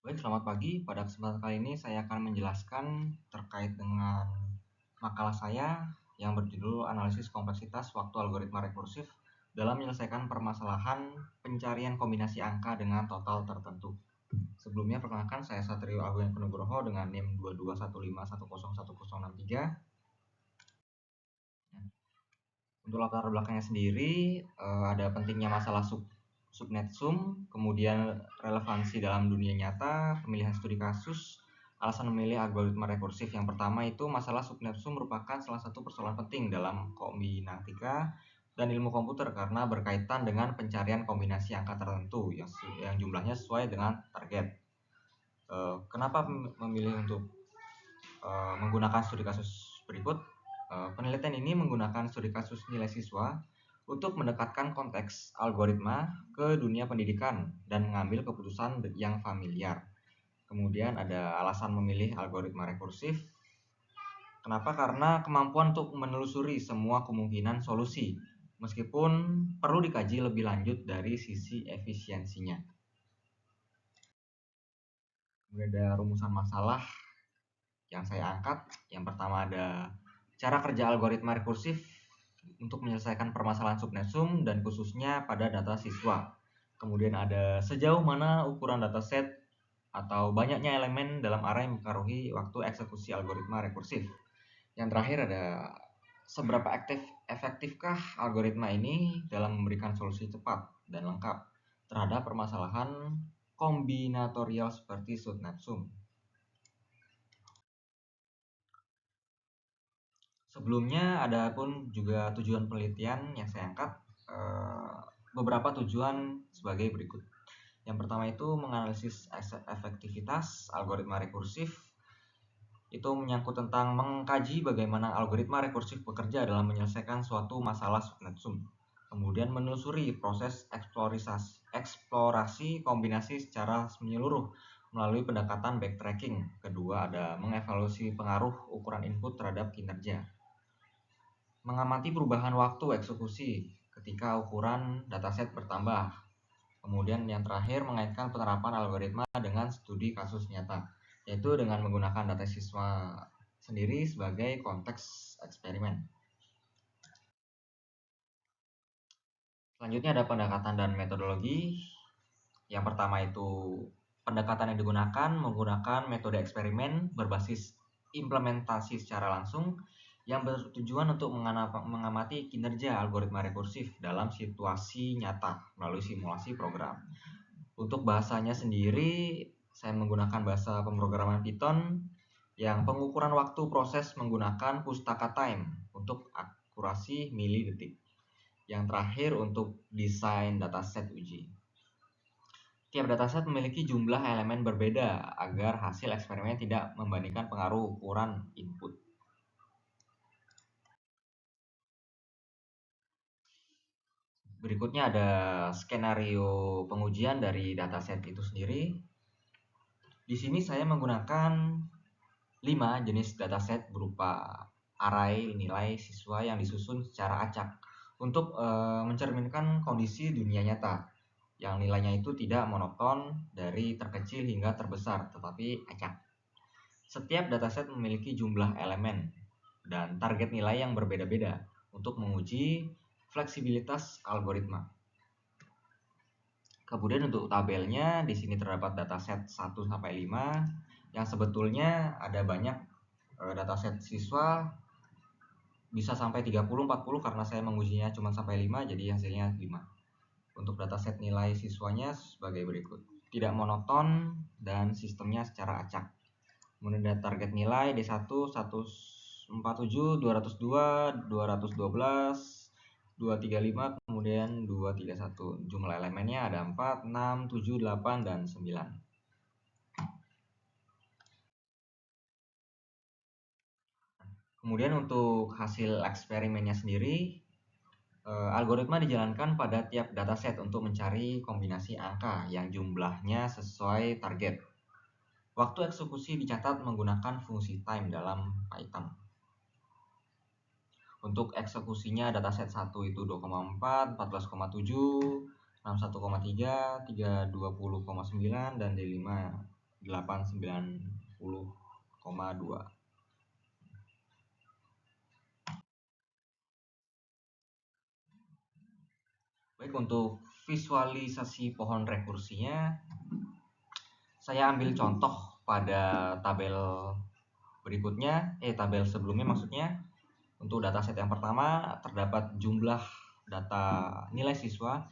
Baik, selamat pagi. Pada kesempatan kali ini saya akan menjelaskan terkait dengan makalah saya yang berjudul Analisis Kompleksitas Waktu Algoritma Rekursif dalam menyelesaikan permasalahan pencarian kombinasi angka dengan total tertentu. Sebelumnya perkenalkan, saya Satrio Agung Penugroho dengan NIM 2215101063. Untuk latar belakangnya sendiri, ada pentingnya masalah subnet sum, kemudian relevansi dalam dunia nyata, pemilihan studi kasus, alasan memilih algoritma rekursif. Yang pertama itu masalah subnet sum merupakan salah satu persoalan penting dalam kombinatika dan ilmu komputer karena berkaitan dengan pencarian kombinasi angka tertentu yang jumlahnya sesuai dengan target. Kenapa memilih untuk menggunakan studi kasus berikut? Penelitian ini menggunakan studi kasus nilai siswa untuk mendekatkan konteks algoritma ke dunia pendidikan dan mengambil keputusan yang familiar. Kemudian ada alasan memilih algoritma rekursif. Kenapa? Karena kemampuan untuk menelusuri semua kemungkinan solusi, meskipun perlu dikaji lebih lanjut dari sisi efisiensinya. Kemudian ada rumusan masalah yang saya angkat. Yang pertama ada cara kerja algoritma rekursif untuk menyelesaikan permasalahan subnet sum dan khususnya pada data siswa. Kemudian ada sejauh mana ukuran dataset atau banyaknya elemen dalam array mempengaruhi waktu eksekusi algoritma rekursif. Yang terakhir ada seberapa efektifkah algoritma ini dalam memberikan solusi cepat dan lengkap terhadap permasalahan kombinatorial seperti subnet sum. Sebelumnya ada pun juga tujuan penelitian yang saya angkat, beberapa tujuan sebagai berikut. Yang pertama itu menganalisis efektivitas algoritma rekursif. Itu menyangkut tentang mengkaji bagaimana algoritma rekursif bekerja dalam menyelesaikan suatu masalah subnet sum. Kemudian menelusuri proses eksplorasi kombinasi secara menyeluruh melalui pendekatan backtracking. Kedua ada mengevaluasi pengaruh ukuran input terhadap kinerja. Mengamati perubahan waktu eksekusi ketika ukuran dataset bertambah. Kemudian yang terakhir mengaitkan penerapan algoritma dengan studi kasus nyata, yaitu dengan menggunakan data siswa sendiri sebagai konteks eksperimen. Selanjutnya ada pendekatan dan metodologi. Yang pertama itu pendekatan yang digunakan menggunakan metode eksperimen berbasis implementasi secara langsung yang bertujuan untuk mengamati kinerja algoritma rekursif dalam situasi nyata melalui simulasi program. Untuk bahasanya sendiri, saya menggunakan bahasa pemrograman Python yang pengukuran waktu proses menggunakan pustaka time untuk akurasi milidetik. Yang terakhir untuk desain dataset uji. Tiap dataset memiliki jumlah elemen berbeda agar hasil eksperimen tidak membandingkan pengaruh ukuran input. Berikutnya ada skenario pengujian dari dataset itu sendiri. Di sini saya menggunakan 5 jenis dataset berupa array nilai siswa yang disusun secara acak untuk mencerminkan kondisi dunia nyata yang nilainya itu tidak monoton dari terkecil hingga terbesar, tetapi acak. Setiap dataset memiliki jumlah elemen dan target nilai yang berbeda-beda untuk menguji fleksibilitas algoritma. Kemudian untuk tabelnya di sini terdapat dataset 1 sampai 5 yang sebetulnya ada banyak dataset siswa bisa sampai 30-40 karena saya mengujinya cuma sampai 5 jadi hasilnya 5. Untuk dataset nilai siswanya sebagai berikut. Tidak monoton dan sistemnya secara acak. Kemudian ada target nilai D1 147, 202, 212, 235, kemudian 231. Jumlah elemennya ada 4, 6, 7, 8, dan 9. Kemudian untuk hasil eksperimennya sendiri, algoritma dijalankan pada tiap dataset untuk mencari kombinasi angka yang jumlahnya sesuai target. Waktu eksekusi dicatat menggunakan fungsi time dalam Python. Untuk eksekusinya dataset 1 itu 2,4, 14,7, 61,3, 320,9, dan D5 890,2. Baik, untuk visualisasi pohon rekursinya, saya ambil contoh pada tabel berikutnya, tabel sebelumnya maksudnya. Untuk dataset yang pertama terdapat jumlah data nilai siswa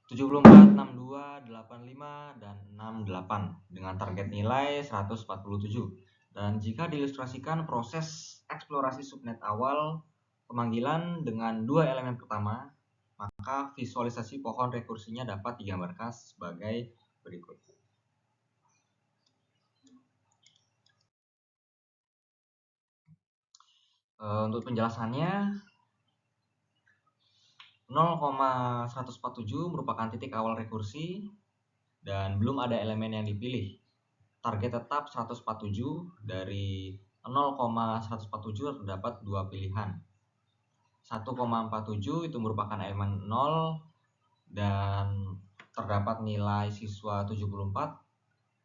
74, 62, 85, dan 68 dengan target nilai 147. Dan jika diilustrasikan proses eksplorasi subnet awal pemanggilan dengan dua elemen pertama, maka visualisasi pohon rekursinya dapat digambarkan sebagai berikut. Untuk penjelasannya, 0,147 merupakan titik awal rekursi dan belum ada elemen yang dipilih. Target tetap 147, dari 0,147 terdapat dua pilihan. 1,47 itu merupakan elemen 0 dan terdapat nilai siswa 74,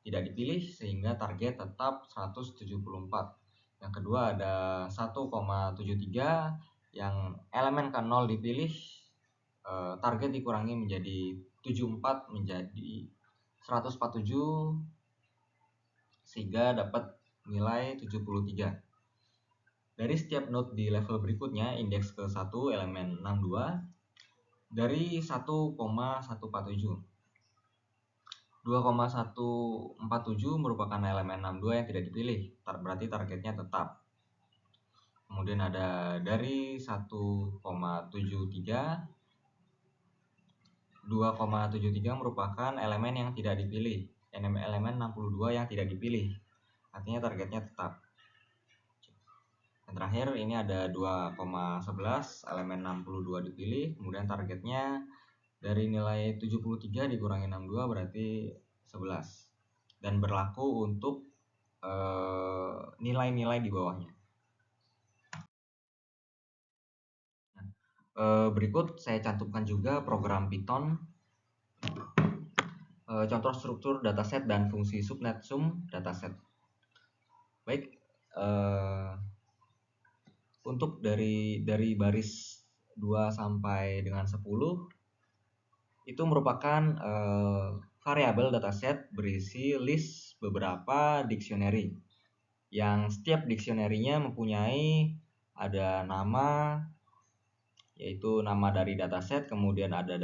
tidak dipilih sehingga target tetap 174. Yang kedua ada 1,73 yang elemen ke-0 dipilih, target dikurangi menjadi 74 menjadi 147 sehingga dapat nilai 73. Dari setiap node di level berikutnya, indeks ke-1 elemen 62 dari 1,147. 2,147 merupakan elemen 62 yang tidak dipilih, berarti targetnya tetap. Kemudian ada dari 1,73. 2,73 merupakan elemen yang tidak dipilih, elemen 62 yang tidak dipilih, artinya targetnya tetap. Dan terakhir ini ada 2,11, elemen 62 dipilih, kemudian targetnya dari nilai 73 dikurangi 62 berarti 11, dan berlaku untuk nilai-nilai di bawahnya. Berikut saya cantumkan juga program Python, contoh struktur dataset dan fungsi subnet sum dataset. Baik, untuk dari baris 2 sampai dengan 10 itu merupakan variabel dataset berisi list beberapa dictionary yang setiap dictionary-nya mempunyai ada nama, yaitu nama dari dataset, kemudian ada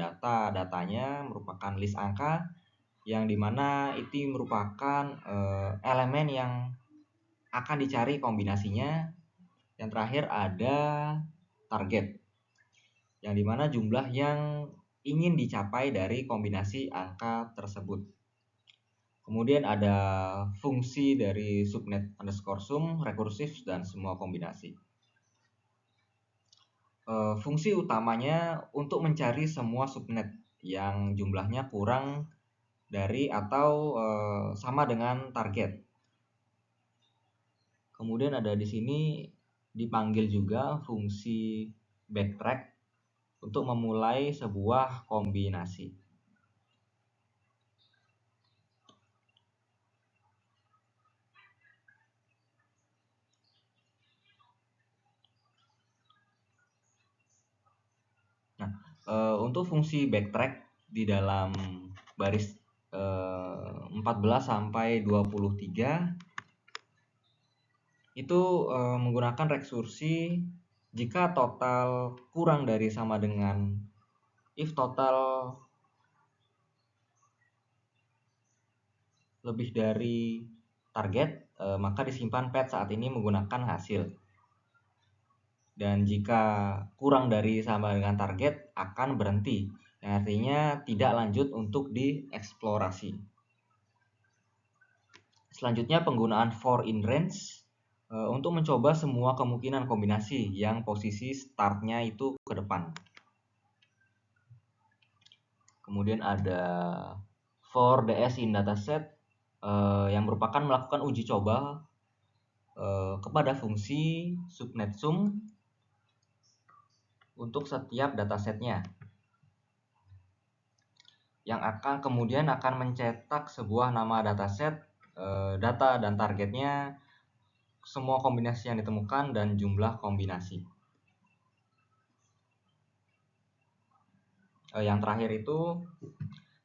datanya merupakan list angka yang dimana itu merupakan elemen yang akan dicari kombinasinya. Yang terakhir ada target yang dimana jumlah yang ingin dicapai dari kombinasi angka tersebut. Kemudian ada fungsi dari subnet underscore sum, rekursif, dan semua kombinasi. Fungsi utamanya untuk mencari semua subnet yang jumlahnya kurang dari atau sama dengan target. Kemudian ada di sini dipanggil juga fungsi backtrack untuk memulai sebuah kombinasi. Untuk fungsi backtrack di dalam baris 14 sampai 23 itu menggunakan rekursi jika total kurang dari sama dengan, if total lebih dari target, maka disimpan pad saat ini menggunakan hasil. Dan jika kurang dari sama dengan target akan berhenti, yang artinya tidak lanjut untuk dieksplorasi. Selanjutnya penggunaan for in range untuk mencoba semua kemungkinan kombinasi yang posisi startnya itu ke depan. Kemudian ada for ds in dataset yang merupakan melakukan uji coba kepada fungsi subnet sum untuk setiap datasetnya, yang kemudian akan mencetak sebuah nama dataset data dan targetnya, semua kombinasi yang ditemukan, dan jumlah kombinasi. Yang terakhir itu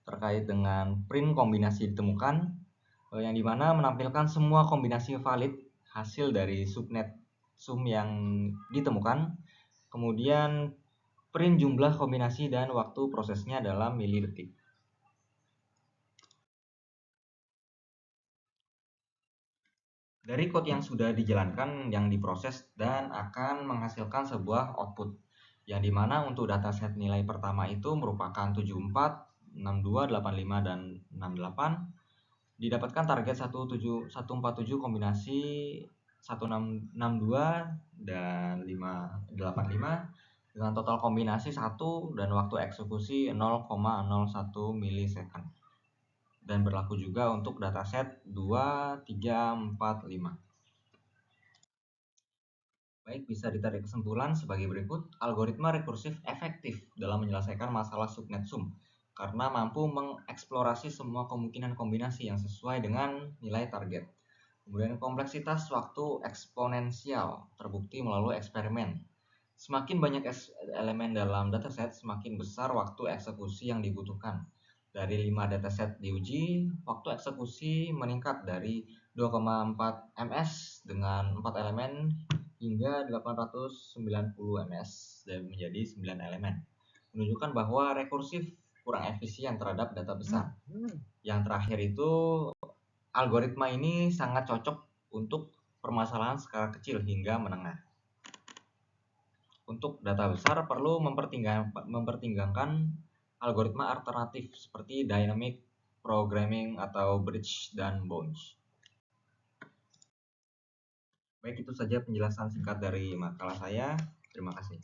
terkait dengan print kombinasi ditemukan, yang dimana menampilkan semua kombinasi valid hasil dari subnet sum yang ditemukan, kemudian print jumlah kombinasi dan waktu prosesnya dalam milidetik. Dari code yang sudah dijalankan, yang diproses, dan akan menghasilkan sebuah output, yang dimana untuk dataset nilai pertama itu merupakan 74, 62, 85, dan 68. Didapatkan target 147 kombinasi 1662 dan 585 dengan total kombinasi 1 dan waktu eksekusi 0,01 milisecond. Dan berlaku juga untuk dataset 2, 3, 4, 5. Baik, bisa ditarik kesimpulan sebagai berikut. Algoritma rekursif efektif dalam menyelesaikan masalah subnet sum karena mampu mengeksplorasi semua kemungkinan kombinasi yang sesuai dengan nilai target. Kemudian kompleksitas waktu eksponensial terbukti melalui eksperimen. Semakin banyak elemen dalam dataset, semakin besar waktu eksekusi yang dibutuhkan. Dari 5 dataset diuji, waktu eksekusi meningkat dari 2,4 ms dengan 4 elemen hingga 890 ms dan menjadi 9 elemen. Menunjukkan bahwa rekursif kurang efisien terhadap data besar. Yang terakhir itu, algoritma ini sangat cocok untuk permasalahan skala kecil hingga menengah. Untuk data besar perlu mempertimbangkan algoritma alternatif seperti dynamic programming atau bridge dan bounds. Baik, itu saja penjelasan singkat dari makalah saya. Terima kasih.